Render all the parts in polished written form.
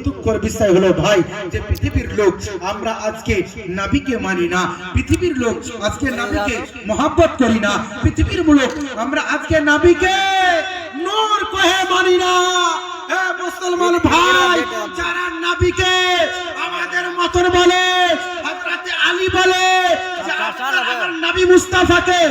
দুঃখের বিষয় হলো ভাই যে পৃথিবীর লোক আমরা আজকে নবীকে মানি না, পৃথিবীর লোক আজকে নবীকে মহব্বত করি না, পৃথিবীর লোক আমরা আজকে নবীকে নূর কহে মানি না। হে মুসলমান ভাই, যারা নবীকে আমাদের মতন বলে, হযরত আলী বলে, যারা নবী মুস্তাফাকে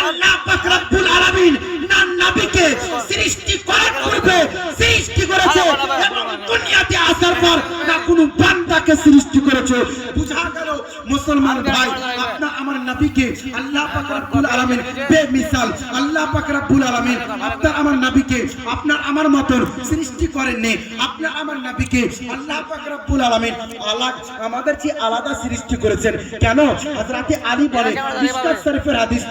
আল্লাহ পাক রব্বুল আলামিন না নবীকে সৃষ্টি করার পূর্বে সৃষ্টি করেছে এবং দুনিয়াতে আসার পর না কোনো বান্দাকে সৃষ্টি করেছে। বুঝা গেল মুসলমান ভাই, আপনার আমার নবীকে আল্লাহ পাক রব্বুল আলামিন বেমিসাল, আল্লাহ পাক রব্বুল আলামিন আপনার আমার নবীকে আপনার আমার মতন সৃষ্টি করেননি। আপনার আমার নবীকে আল্লাহ পাক রব্বুল আলামিন আমাদের চেয়ে আলাদা সৃষ্টি করেছেন। কেন? হযরত আলী বলে মিশকাত শরীফের হাদিস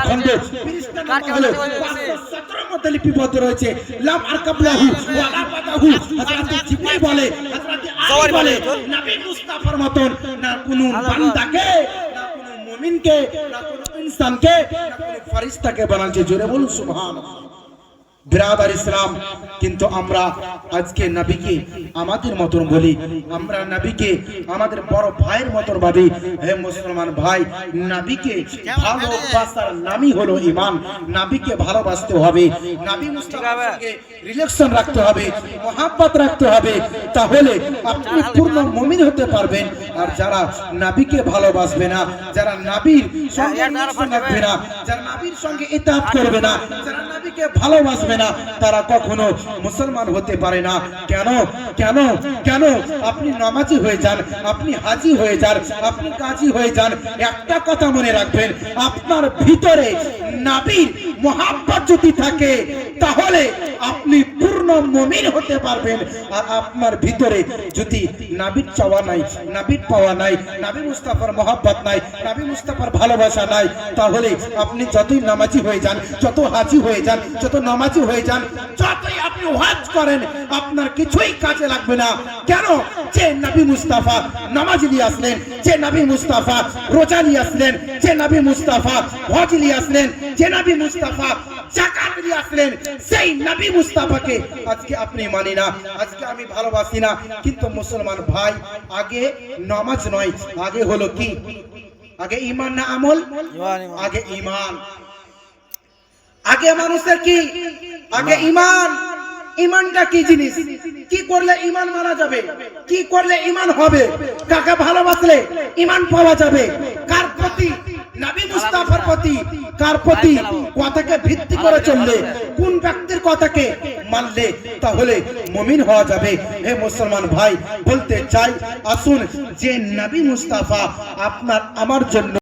খন্ড পৃষ্ঠা নম্বর হলো 517 মধ্যে লিপিবদ্ধ রয়েছে, লাম আরকাবলাহু ওয়ালা বাদাহু। হযরত জিবরাইল বলে, হযরত আলী বলে নবী মুস্তাফার মতন না কোনো বান্দাকে, না কোনো মুমিনকে, না কোনো ইনসানকে, না কোনো ফেরেশতাকে বানাচ্ছে। জোরে বলুন সুবহানাল্লাহ। বিরাদার ইসলাম, কিন্তু আমরা আজকে নবীকে আমাদের মতন বলি, আমরা নবীকে আমাদের বড় ভাইয়ের মতন ভাবি। হে মুসলমান ভাই, নবীকে ভালোবাসার নামই হলো ঈমান। নবীকে ভালোবাসতে হবে, নবী মুস্তাফার সঙ্গে রিলেশন রাখতে হবে, মহব্বত রাখতে হবে, তাহলে আপনি পূর্ণ মুমিন হতে পারবেন। আর যারা নবীকে ভালোবাসবে না, যারা নবীর সঙ্গে রিলেশন রাখবে না, যারা নবীর সঙ্গে ইতাআত করবে না, যারা নবীকে ভালোবাসবে না, তারা কখনো মুসলমান হতে পারে না। কেন কেন কেন? আপনি নামাজি হয়ে যান, আপনি হাজী হয়ে যান, আপনি কাজী হয়ে যান, একটা কথা মনে রাখবেন, আপনার ভিতরে নবীর মহব্বত যদি থাকে তাহলে আপনি পূর্ণ মুমিন হতে পারবেন। আর আপনার ভিতরে যদি নবীর চাওয়া নাই, নবীর পাওয়া নাই, নবী মুস্তাফার মহব্বত নাই, নবী মুস্তাফার ভালোবাসা নাই, তাহলে আপনি যতই নামাজি হয়ে যান, যত হাজী হয়ে যান, যত নামাজি হয়ে যান, যতই আপনি হজ করেন, আপনার কিছুই কাজে লাগবে না। কেন? যে নবী মুস্তাফা নামাজ নিয়ে আসলেন, যে নবী মুস্তাফা রোজা নিয়ে আসলেন, যে নবী মুস্তাফা হজ নিয়ে আসলেন, যে নবী মুস্তাফা যাকাত নিয়ে আসলেন, সেই নবী মুস্তাফাকে আজকে আপনি মানি না, আজকে আমি ভালোবাসি না। কিন্তু মুসলমান ভাই, আগে নামাজ নয়, আগে হলো কি? আগে ঈমান না আমল? আগে ঈমান। আগে মানুষের কি? আগে ঈমান। ঈমানটা কি জিনিস? কি করলে ঈমান মানা যাবে? কি করলে ঈমান হবে? কাকে ভালোবাসলে ঈমান পাওয়া যাবে? কার প্রতি? নবী মুস্তাফার প্রতি। কার প্রতি? কথাকে ভিত্তি করে চললে, কোন ব্যক্তির কথাকে মানলে তাহলে মুমিন হওয়া যাবে। হে মুসলমান ভাই, বলতে চাই, আসুন যে নবী মুস্তাফা আপনার আমার জন্য